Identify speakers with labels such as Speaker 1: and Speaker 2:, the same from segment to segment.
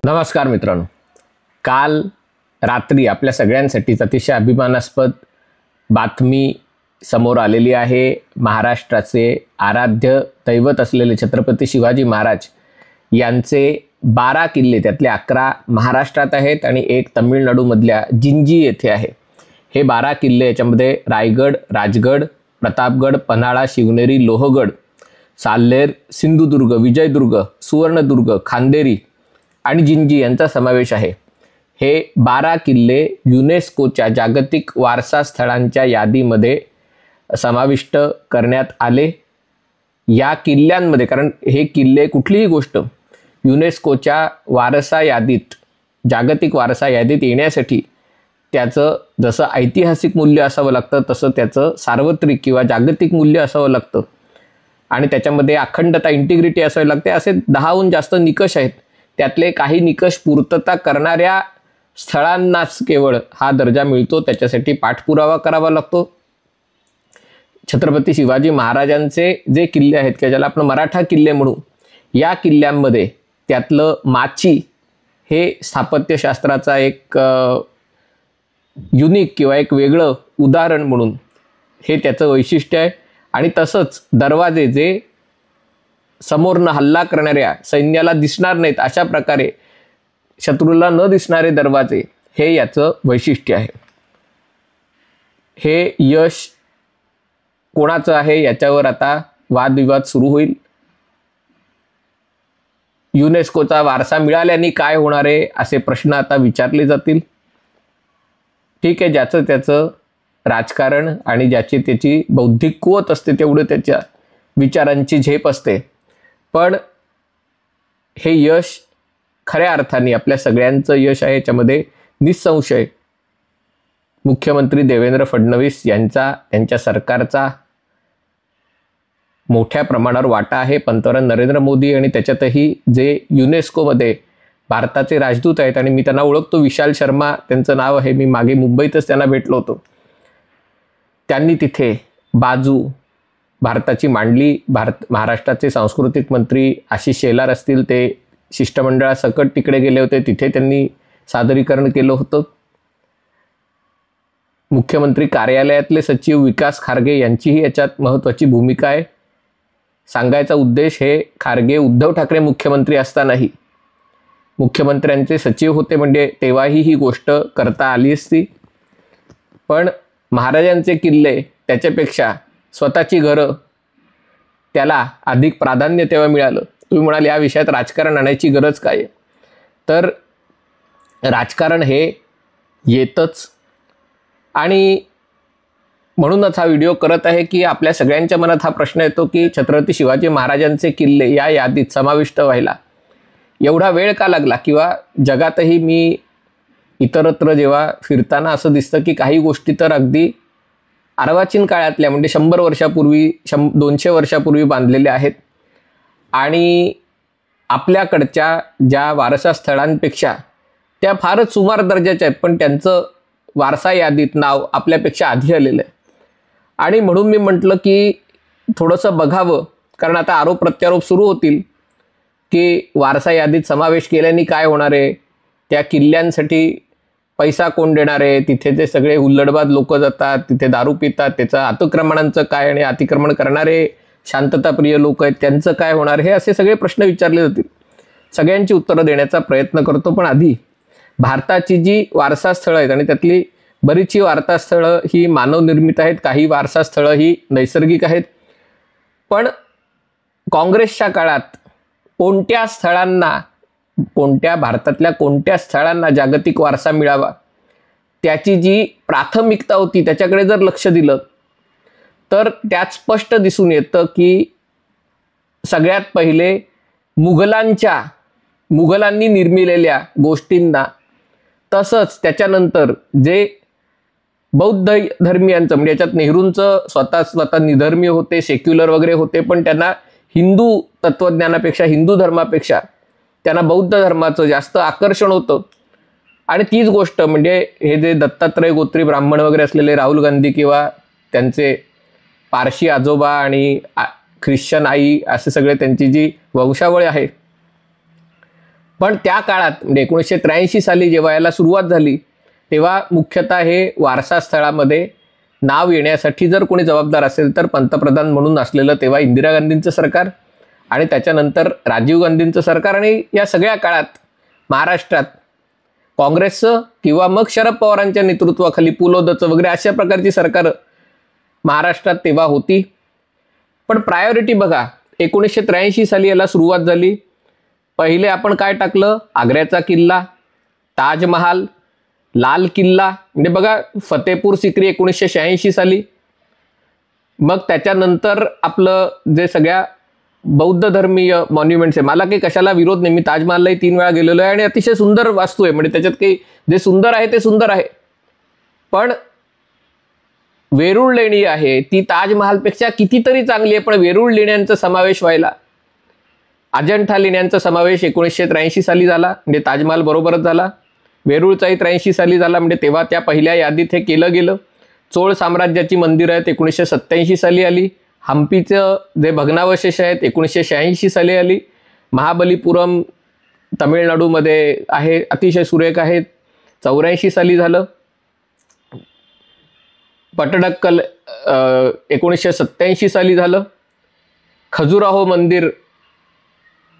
Speaker 1: नमस्कार मित्रांनो, काल रात्री आपल्या सगळ्यांसाठीच अतिशय अभिमानास्पद बातमी समोर आलेली आहे। महाराष्ट्राचे आराध्य दैवत असलेले छत्रपती शिवाजी महाराज यांचे 12 किल्ले, त्यातले 11 महाराष्ट्रात आहेत आणि एक तमिळनाडूमधल्या जिंजी येथे आहे। हे 12 किल्ले, याच्यामध्ये रायगड, राजगड, प्रतापगड, पन्हाळा, शिवनेरी, लोहगड, साल्हेर, सिंधुदुर्ग, विजयदुर्ग, सुवर्णदुर्ग, खांदेरी आणि जिंजी यांचा समावेश आहे। हे 12 किल्ले युनेस्कोच्या जागतिक वारसा स्थळांच्या यादीमध्ये समाविष्ट करण्यात आले। या किल्ल्यांमध्ये, कारण हे किल्ले कुठलीही गोष्ट युनेस्कोच्या वारसा यादीत, जागतिक वारसा यादीत येण्यासाठी त्याचं जसं ऐतिहासिक मूल्य असावं लागतं तसं त्याचं सार्वत्रिक किंवा जागतिक मूल्य असावं लागतं आणि त्याच्यामध्ये अखंडता, इंटिग्रिटी असावी लागते। असे 10हून जास्त निकष आहेत। त्यातले काही निकष पूर्तता करणाऱ्या स्थळांनाच केवळ हा दर्जा मिळतो, त्याच्यासाठी पाठपुरावा करावा लागतो। छत्रपती शिवाजी महाराजांचे जे किल्ले आहेत किंवा ज्याला आपण मराठा किल्ले म्हणू, या किल्ल्यांमध्ये त्यातलं माची हे स्थापत्यशास्त्राचा एक युनिक किंवा एक वेगळं उदाहरण म्हणून हे त्याचं वैशिष्ट्य आहे। आणि तसंच दरवाजे जे समोरनं हल्ला करणाऱ्या सैन्याला दिसणार नाहीत अशा प्रकारे शत्रूला न दिसणारे दरवाजे, हे याचं वैशिष्ट्य आहे। हे यश कोणाचं आहे याच्यावर आता वादविवाद सुरू होईल। युनेस्कोचा वारसा मिळाल्याने काय होणार आहे असे प्रश्न आता विचारले जातील। ठीक आहे, ज्याचं त्याचं राजकारण आणि ज्याची त्याची बौद्धिक कुवत असते तेवढं त्याच्या विचारांची झेप असते, पण हे यश खऱ्या अर्थाने आपल्या सगळ्यांचं यश आहे। याच्यामध्ये निसंशय मुख्यमंत्री देवेंद्र फडणवीस यांचा, त्यांच्या सरकारचा मोठ्या प्रमाणावर वाटा आहे। पंतप्रधान नरेंद्र मोदी आणि त्याच्यातही जे युनेस्कोमध्ये भारताचे राजदूत आहेत, आणि मी त्यांना ओळखतो, विशाल शर्मा त्यांचं नाव आहे, मी मागे मुंबईतच त्यांना भेटलो होतो, त्यांनी तिथे बाजू भारताची मांडली। महाराष्ट्राचे सांस्कृतिक मंत्री आशिष शेलार असतील, ते शिष्टमंडळासकट तिकडे गेले होते, तिथे त्यांनी सादरीकरण केलं होतं। मुख्यमंत्री कार्यालयातले सचिव विकास खारगे यांचीही याच्यात महत्त्वाची भूमिका आहे। सांगायचा उद्देश, हे खारगे उद्धव ठाकरे मुख्यमंत्री असतानाही मुख्यमंत्र्यांचे सचिव होते, म्हणजे तेव्हाही ही गोष्ट करता आली असती। पण महाराजांचे किल्ले, त्याच्यापेक्षा स्वतःची घरं, त्याला अधिक प्राधान्य तेव्हा मिळालं। तुम्ही म्हणाल या विषयात राजकारण आणायची गरज काय? तर राजकारण हे येतच, आणि म्हणूनच हा व्हिडिओ करत आहे की आपल्या सगळ्यांच्या मनात हा प्रश्न येतो की छत्रपती शिवाजी महाराजांचे किल्ले या यादीत समाविष्ट व्हायला एवढा वेळ का लागला? किंवा जगातही मी इतरत्र जेव्हा फिरताना असं दिसतं की काही गोष्टी तर अगदी अर्वाचीन काळातल्या, म्हणजे 100 वर्षापूर्वी, 200 वर्षापूर्वी बांधलेल्या आहेत, आणि आपल्याकडच्या ज्या वारसा स्थळांपेक्षा त्या फारच सुमार दर्जाच्या आहेत, पण त्यांचं वारसा यादीत नाव आपल्यापेक्षा आधी आलेलं आहे। आणि म्हणून मी म्हटलं की थोडंसं बघावं, कारण आता आरोप प्रत्यारोप सुरू होतील की वारसा यादीत समावेश केल्याने काय होणार आहे, त्या किल्ल्यांसाठी पैसा कोण देणार आहे, तिथे ते सगळे हुल्लडबाज लोक जातात, तिथे दारू पितात, त्याचं अतिक्रमणांचं काय, आणि अतिक्रमण करणारे शांतताप्रिय लोक आहेत त्यांचं काय होणार, हे असे सगळे प्रश्न विचारले जातील। सगळ्यांची उत्तरं देण्याचा प्रयत्न करतो, पण आधी भारताची जी वारसा स्थळं आहेत, आणि त्यातली बरीचशी वारसा स्थळं ही मानवनिर्मित आहेत, काही वारसा स्थळं ही नैसर्गिक आहेत। पण काँग्रेसच्या काळात कोणत्या स्थळांना, कोणत्या भारतातल्या कोणत्या स्थळांना जागतिक वारसा मिळावा, त्याची जी प्राथमिकता होती त्याच्याकडे जर लक्ष दिलं तर त्यात स्पष्ट दिसून येतं की सगळ्यात पहिले मुघलांनी निर्मिलेल्या गोष्टींना, तसंच त्याच्यानंतर जे बौद्ध धर्मीयांचं, म्हणजे याच्यात नेहरूंचं स्वतः निधर्मीय होते, सेक्युलर वगैरे होते, पण त्यांना हिंदू तत्वज्ञानापेक्षा, हिंदू धर्मापेक्षा त्यांना बौद्ध धर्माचं जास्त आकर्षण होतं। आणि तीच गोष्ट म्हणजे हे जे दत्तात्रय गोत्री ब्राह्मण वगैरे असलेले राहुल गांधी किंवा त्यांचे पारशी आजोबा आणि ख्रिश्चन आई असे सगळे त्यांची जी वंशावळ आहे. पण त्या काळात म्हणजे 1983 साली जेव्हा याला सुरुवात झाली तेव्हा मुख्यतः हे वारसा स्थळामध्ये नाव येण्यासाठी जर कोणी जबाबदार असेल तर पंतप्रधान म्हणून असलेलं तेव्हा इंदिरा गांधींचं सरकार आणि त्याच्यानंतर राजीव गांधींचं सरकार आणि या सगळ्या काळात महाराष्ट्रात काँग्रेसचं किंवा मग शरद पवारांच्या नेतृत्वाखाली पुलोदचं वगैरे अशा प्रकारची सरकारं महाराष्ट्रात तेव्हा होती. पण प्रायोरिटी बघा, 1983 साली याला सुरुवात झाली. पहिले आपण काय टाकलं? आग्र्याचा किल्ला, ताजमहाल, लाल किल्ला, म्हणजे बघा फतेपूर सिक्री 1986 साली. मग त्याच्यानंतर आपलं जे सगळ्या बौद्ध धर्मीय मॉन्युमेंट्स आहे, मला काही कशाला विरोध नाही, मी ताजमहाललाही 3 वेळा गेलेलो आहे आणि अतिशय सुंदर वास्तू आहे, म्हणजे त्याच्यात काही जे सुंदर आहे ते सुंदर आहे. पण वेरूळ लेणी आहे ती ताजमहालपेक्षा कितीतरी चांगली आहे, पण वेरूळ लेण्यांचा समावेश व्हायला, अजंठा लेण्यांचा समावेश 1983 साली झाला, म्हणजे ताजमहाल बरोबरच झाला. वेरूळचाही 83 साली झाला, म्हणजे तेव्हा त्या पहिल्या यादीत हे केलं गेलं. चोळ साम्राज्याची मंदिरं आहेत 1987 साली आली. हम्पीचं जे भग्नावशेष आहेत 1986 साली आली. महाबलीपुरम तमिळनाडूमध्ये आहे, अतिशय सुरेख आहेत, 84 साली झालं. पटडक्कल 1987 साली झालं. खजुराहो मंदिर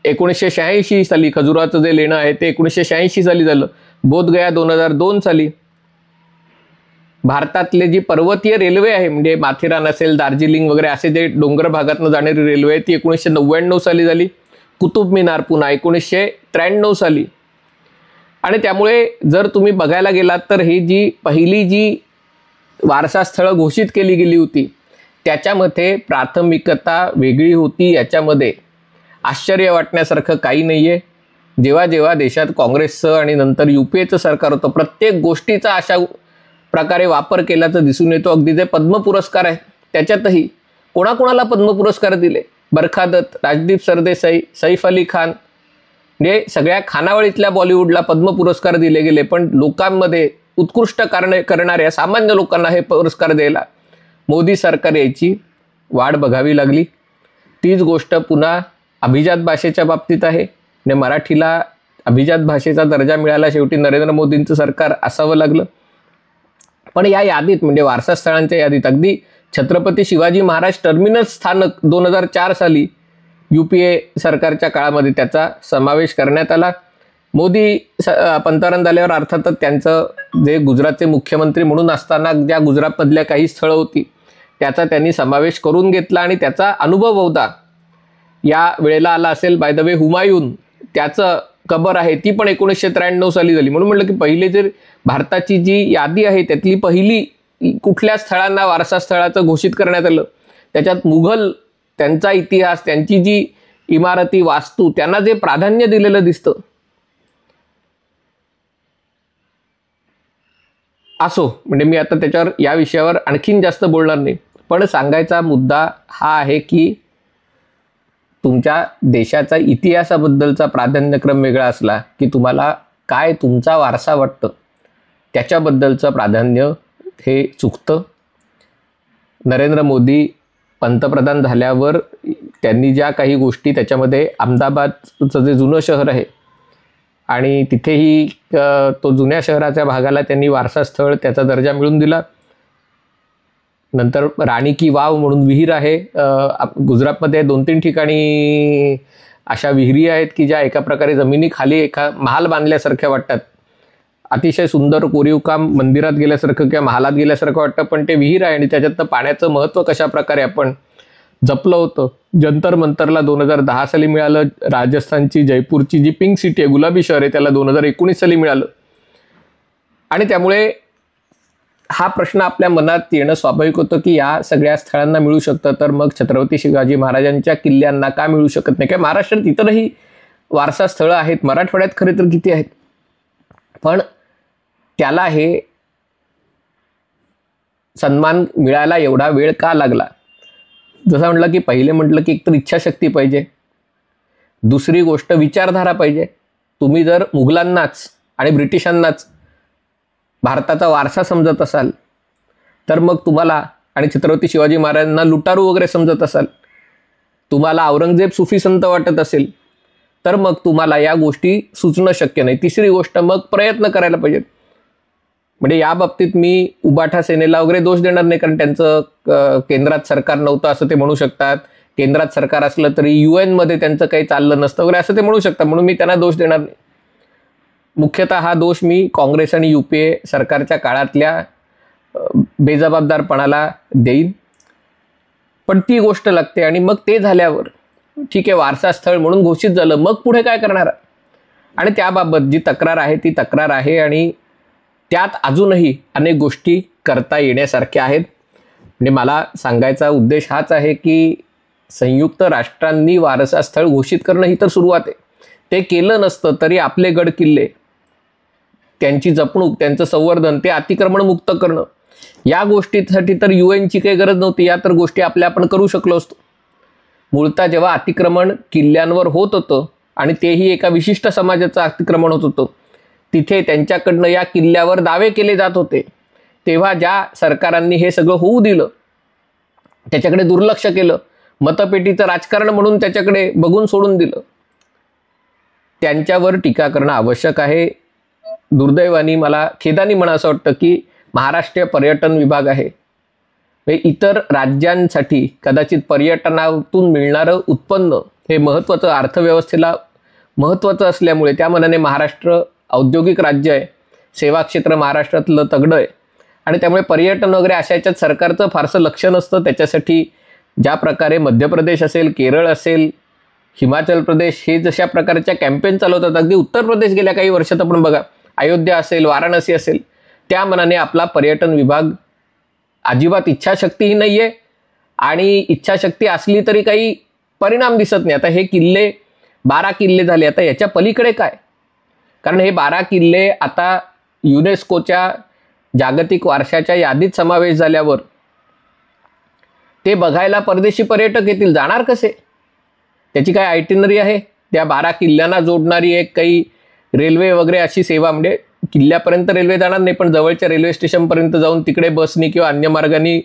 Speaker 1: 1986 साली, खजुराचं जे लेणं आहे ते 1986 साली झालं. बोधगया 2002 साली. भारतातले जी पर्वतीय रेल्वे आहे म्हणजे माथेरान असेल, दार्जिलिंग वगैरे असे जे डोंगर भागातून जाणारी रेल्वे आहे ती 1999 साली झाली. कुतुब मिनार पुन्हा 1993 साली. आणि त्यामुळे जर तुम्ही बघायला गेलात तर ही जी पहिली जी वारसा स्थळं घोषित केली गेली होती त्याच्यामध्ये प्राथमिकता वेगळी होती. याच्यामध्ये आश्चर्य वाटण्यासारखं काही नाही आहे. जेव्हा जेव्हा देशात काँग्रेसचं आणि नंतर UPAचं सरकार होतं प्रत्येक गोष्टीचा अशा प्रकारे वापर केल्याचं दिसून येतो. अगदी जे पद्म पुरस्कार आहेत त्याच्यातही कोणाकोणाला पद्म पुरस्कार दिले? बरखा दत्त, राजदीप सरदेसाई, सैफ अली खान, म्हणजे सगळ्या खानावळीतल्या बॉलिवूडला पद्म पुरस्कार दिले गेले. पण लोकांमध्ये उत्कृष्ट करणाऱ्या सामान्य लोकांना हे पुरस्कार द्यायला मोदी सरकार यायची वाढ बघावी लागली. तीच गोष्ट पुन्हा अभिजात भाषेच्या बाबतीत आहे. म्हणजे मराठीला अभिजात भाषेचा दर्जा मिळाला शेवटी नरेंद्र मोदींचं सरकार असावं लागलं. पण या यादीत म्हणजे वारसा स्थळांच्या यादीत अगदी छत्रपती शिवाजी महाराज टर्मिनस स्थानक 2004 साली UPA सरकारच्या काळामध्ये त्याचा समावेश करण्यात आला. मोदी पंतप्रधान झाल्यावर अर्थातच त्यांचं जे गुजरातचे मुख्यमंत्री म्हणून असताना ज्या गुजरातमधल्या काही स्थळं होती त्याचा त्यांनी समावेश करून घेतला आणि त्याचा अनुभव बहुधा या वेळेला आला असेल. बाय द वे हुमायून त्याचं कबर आहे ती पण 1993 साली झाली. म्हणून म्हटलं की पहिले जे भारताची जी यादी आहे त्यातली पहिली कुठल्या स्थळांना वारसा स्थळाचं घोषित करण्यात आलं त्याच्यात मुघल, त्यांचा इतिहास, त्यांची जी इमारती, वास्तू, त्यांना जे प्राधान्य दिलेलं दिसतं. असो, म्हणजे मी आता त्याच्यावर या विषयावर आणखीन जास्त बोलणार नाही. पण सांगायचा मुद्दा हा आहे की तुमच्या देशाचा इतिहासाबद्दलचा प्राधान्यक्रम वेगळा असला की तुम्हाला काय तुमचा वारसा वाटतं त्याच्याबद्दलचं प्राधान्य हे चुकतं. नरेंद्र मोदी पंतप्रधान झाल्यावर त्यांनी ज्या काही गोष्टी त्याच्यामध्ये अहमदाबादचं जे जुनं शहर आहे आणि तिथेही तो जुन्या शहराच्या भागाला त्यांनी वारसा स्थळ त्याचा दर्जा मिळवून दिला. नंतर राणी की वाव म्हणून विहीर आहे गुजरातमध्ये 2-3 ठिकाणी अशा विहिरी आहेत की ज्या एका प्रकारे जमिनीखाली एका महाल बांधल्यासारख्या वाटतात. अतिशय सुंदर कोरीव काम मंदिरात गेल्यासारखं किंवा महालात गेल्यासारखं वाटतं, पण ते विहीर आहे आणि त्याच्यातनं पाण्याचं महत्त्व कशा प्रकारे आपण जपलं होतं. जंतर मंतरला 2010 साली मिळालं. राजस्थानची जयपूरची जी पिंक सिटी आहे, गुलाबी शहर आहे, त्याला 2019 साली मिळालं. आणि त्यामुळे हा प्रश्न आपल्या मनात येणं स्वाभाविक होतं की या सगळ्या स्थळांना मिळू शकतं तर मग छत्रपती शिवाजी महाराजांच्या किल्ल्यांना का मिळू शकत नाही? किंवा महाराष्ट्रात इतरही वारसा स्थळं आहेत, मराठवाड्यात खरे तर किती आहेत, पण त्याला हे सन्मान मिळायला एवढा वेळ का लागला? जसं म्हटलं की पहिले म्हटलं की एकतर इच्छाशक्ती पाहिजे, दुसरी गोष्ट विचारधारा पाहिजे. तुम्ही जर मुघलांनाच आणि ब्रिटिशांनाच भारताचा वारसा समजत असाल तर मग तुम्हाला आणि छत्रपती शिवाजी महाराजांना लुटारू वगैरे समजत असाल, तुम्हाला औरंगजेब सुफी संत वाटत असेल, तर मग तुम्हाला या गोष्टी सुचणं शक्य नाही. तिसरी गोष्ट, मग प्रयत्न करायला पाहिजेत. म्हणजे या बाबतीत मी उबाठा सेनेला वगैरे दोष देणार नाही, कारण त्यांचं केंद्रात सरकार नव्हतं असं ते म्हणू शकतात. केंद्रात सरकार असलं तरी UN मध्ये त्यांचं काही चाललं नसतं वगैरे असं ते म्हणू शकतात, म्हणून मी त्यांना दोष देणार नाही. मुख्यतः हा दोष मी काँग्रेस आणि UPA सरकारच्या काळातल्या बेजबाबदारपणाला देईन. पण ती गोष्ट लागते आणि मग ते झाल्यावर ठीक आहे, वारसा स्थळ म्हणून घोषित झालं, मग पुढे काय करणार? आणि त्याबाबत जी तक्रार आहे ती तक्रार आहे आणि त्यात अजूनही अनेक गोष्टी करता येण्यासारख्या आहेत. म्हणजे मला सांगायचा उद्देश हाच आहे की संयुक्त राष्ट्रांनी वारसा स्थळ घोषित करणं ही तर सुरुवात आहे. ते केलं नसतं तरी आपले गड किल्ले, त्यांची जपणूक, त्यांचं संवर्धन, ते अतिक्रमण मुक्त करणं, या गोष्टीसाठी तर UNची काही गरज नव्हती. या तर गोष्टी आपण करू शकलो असतो. मूळतः जेव्हा अतिक्रमण किल्ल्यांवर होत होतं आणि तेही एका विशिष्ट समाजाचं अतिक्रमण होत होतं, तिथे त्यांच्याकडनं या किल्ल्यावर दावे केले जात होते, तेव्हा ज्या सरकारांनी हे सगळं होऊ दिलं, त्याच्याकडे दुर्लक्ष केलं, मतपेटीचं राजकारण म्हणून त्याच्याकडे बघून सोडून दिलं, त्यांच्यावर टीका करणं आवश्यक आहे. दुर्दैवाने मला खेदाने म्हणा असं वाटतं की महाराष्ट्र पर्यटन विभाग आहे, इतर राज्यांसाठी कदाचित पर्यटनातून मिळणारं उत्पन्न हे महत्त्वाचं, अर्थव्यवस्थेला महत्त्वाचं असल्यामुळे त्या मनाने महाराष्ट्र औद्योगिक राज्य आहे, सेवा क्षेत्र महाराष्ट्रातलं तगडं आहे आणि त्यामुळे पर्यटन वगैरे अशा याच्यात सरकारचं फारसं लक्ष नसतं. त्याच्यासाठी ज्या प्रकारे मध्य प्रदेश असेल, केरळ असेल, हिमाचल प्रदेश हे जशा प्रकारच्या कॅम्पेन चालवतात, अगदी उत्तर प्रदेश गेल्या काही वर्षात आपण बघा, अयोध्या असेल, वाराणसी असेल, त्या मनाने आपला पर्यटन विभाग अजिबात इच्छाशक्तीही नाही आहे आणि इच्छाशक्ती असली तरी काही परिणाम दिसत नाही. आता हे किल्ले 12 किल्ले झाले, आता याच्या पलीकडे काय? कारण हे 12 किल्ले आता युनेस्कोच्या जागतिक वारशाच्या यादीत समावेश झाल्यावर ते बघायला परदेशी पर्यटक येतील, जाणार कसे? त्याची काय आयटिनरी आहे? त्या 12 किल्ल्यांना जोडणारी एक काही रेल्वे वगैरे अशी सेवा, म्हणजे किल्ल्यापर्यंत रेल्वे जाणार नाही पण जवळच्या रेल्वे स्टेशनपर्यंत जाऊन तिकडे बसनी किंवा अन्य मार्गाने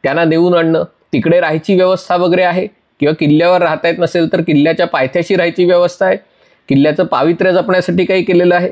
Speaker 1: त्यांना नेऊन आणणं, तिकडे राहायची व्यवस्था वगैरे आहे, किंवा किल्ल्यावर राहता येत नसेल तर किल्ल्याच्या पायथ्याशी राहायची व्यवस्था आहे, किल्ल्याचं पावित्र्य जपण्यासाठी काही केलेलं आहे.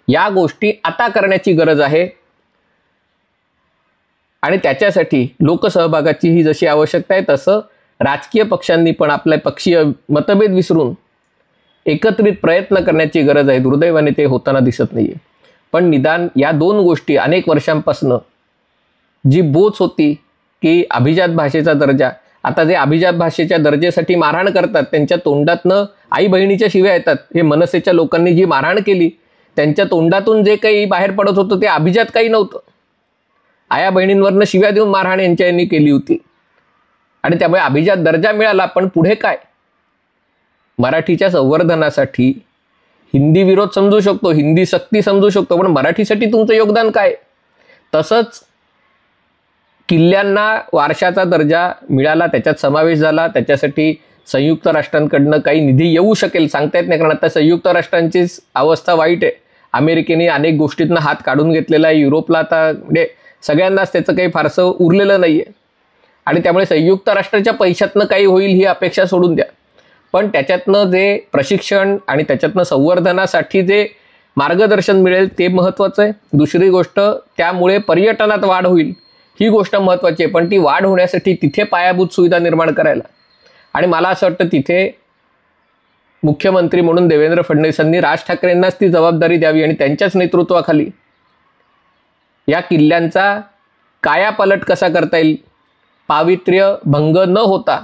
Speaker 1: या गोष्टी आता करण्याची गरज आहे आणि त्याच्यासाठी लोकसहभागाची ही जशी आवश्यकता आहे तसं राजकीय पक्षांनी पण आपले पक्षीय मतभेद विसरून एकत्रित प्रयत्न करण्याची गरज आहे. दुर्दैवाने ते होताना दिसत नाहीये. पण निदान या 2 गोष्टी अनेक वर्षांपासून जी बोच होती की अभिजात भाषेचा दर्जा, आता जे अभिजात भाषेच्या दर्जेसाठी मारहाण करतात त्यांच्या तोंडातनं आई बहिणीच्या शिव्या येतात. हे मनसेच्या लोकांनी जी मारहाण केली त्यांच्या तोंडातून जे काही बाहेर पडत होतं ते अभिजात काही नव्हतं. आया बहिणींवरनं शिव्या देऊन मारहाण यांनी केली होती आणि त्यामुळे अभिजात दर्जा मिळाला. पण पुढे काय? मराठीच्या संवर्धनासाठी हिंदी विरोध समजू शकतो, हिंदी सक्ती समजू शकतो, पण मराठीसाठी तुमचं योगदान काय? तसंच किल्ल्यांना वारशाचा दर्जा मिळाला, त्याच्यात समावेश झाला, त्याच्यासाठी संयुक्त राष्ट्रांकडनं काही निधी येऊ शकेल सांगता येत नाही, कारण आता संयुक्त राष्ट्रांची अवस्था वाईट आहे. अमेरिकेने अनेक गोष्टींना हात काढून घेतलेला आहे, युरोपला आता म्हणजे सगळ्यांनाच त्याचं काही फारसं उरलेलं नाही आहे आणि त्यामुळे संयुक्त राष्ट्राच्या पैशातनं काही होईल ही अपेक्षा सोडून द्या. पण त्याच्यातनं जे प्रशिक्षण आणि त्याच्यातनं संवर्धनासाठी जे मार्गदर्शन मिळेल ते महत्त्वाचं आहे. दुसरी गोष्ट, त्यामुळे पर्यटनात वाढ होईल ही गोष्ट महत्त्वाची आहे. पण ती वाढ होण्यासाठी तिथे पायाभूत सुविधा निर्माण करायला, आणि मला असं वाटतं तिथे मुख्यमंत्री म्हणून देवेंद्र फडणवीसांनी राज ठाकरेंनाच ती जबाबदारी द्यावी आणि त्यांच्याच नेतृत्वाखाली या किल्ल्यांचा कायापालट कसा करता येईल, पावित्र्य भंग न होता.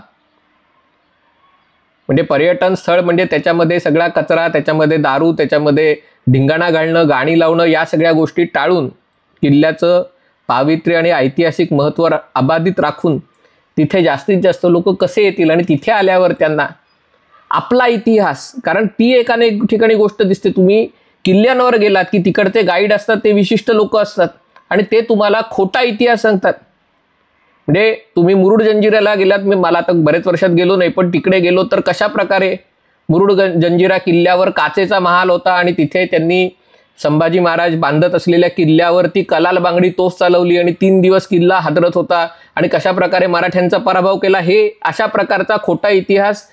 Speaker 1: म्हणजे पर्यटन स्थळ म्हणजे त्याच्यामध्ये सगळा कचरा, त्याच्यामध्ये दारू, त्याच्यामध्ये धिंगाणा घालणं, गाणी लावणं, या सगळ्या गोष्टी टाळून किल्ल्याचं पावित्र्य आणि ऐतिहासिक महत्त्व अबाधित राखून तिथे जास्तीत जास्त लोक कसे येतील आणि तिथे आल्यावर त्यांना आपला इतिहास, कारण ती एक अनेक ठिकाणी गोष्ट दिसते, तुम्ही किल्ल्यांवर गेलात की तिकडचे गाईड असतात ते विशिष्ट लोक असतात आणि ते तुम्हाला खोटा इतिहास सांगतात. म्हणजे तुम्ही मुरुड जंजिऱ्याला गेलात, मला आता बरेच वर्षात गेलो नाही पण तिकडे गेलो तर कशा प्रकारे मुरुड जंजिरा किल्ल्यावर काचेचा महाल होता आणि तिथे त्यांनी संभाजी महाराज बांधत असलेल्या किल्ल्यावरती कलाल बांगडी तोफ चालवली आणि 3 दिवस किल्ला हादरत होता आणि कशा प्रकारे मराठ्यांचा पराभव केला, हे अशा प्रकारचा खोटा इतिहास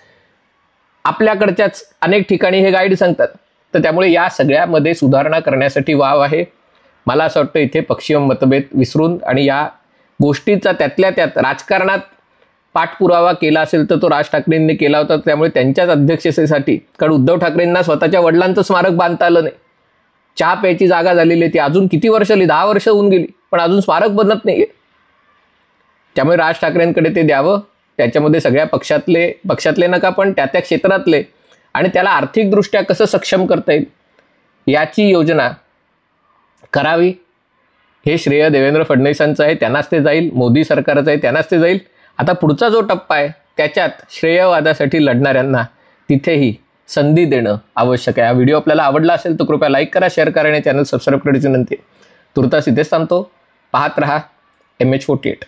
Speaker 1: आपल्याकडच्याच अनेक ठिकाणी हे गाईड सांगतात. तर त्यामुळे या सगळ्यामध्ये सुधारणा करण्यासाठी वाव आहे. मला असं वाटतं इथे पक्षीय मतभेद विसरून आणि या गोष्टीचा त्यातल्या त्यात राजकारणात पाठपुरावा केला असेल तर तो राज ठाकरेंनी केला होता. त्यामुळे त्यांच्याच अध्यक्षतेसाठी, कारण उद्धव ठाकरेंना स्वतःच्या वडिलांचं स्मारक बांधता आलं नाही. चहा प्यायची जागा झालेली आहे, ती अजून किती वर्ष 10 वर्ष होऊन गेली, पण अजून स्मारक बनत नाहीये. त्यामुळे राज ठाकरेंकडे ते द्यावं. त्याच्यामध्ये सगळ्या पक्षातले नका पण त्या क्षेत्रातले आणि त्याला आर्थिकदृष्ट्या कसं सक्षम करता येईल याची योजना करावी. हे श्रेय देवेंद्र फडणवीसांचं आहे, त्यांनाच ते जाईल. मोदी सरकारचं आहे, त्यांनाच ते जाईल. आता पुढचा जो टप्पा आहे त्याच्यात श्रेयवादासाठी लढणाऱ्यांना तिथेही संधी देणं आवश्यक आहे. हा व्हिडिओ आपल्याला आवडला असेल तर कृपया लाईक करा, शेअर करा आणि चॅनल सबस्क्राईब करायची विनंती. तुर्तास इथेच थांबतो. पाहत रहा MH48.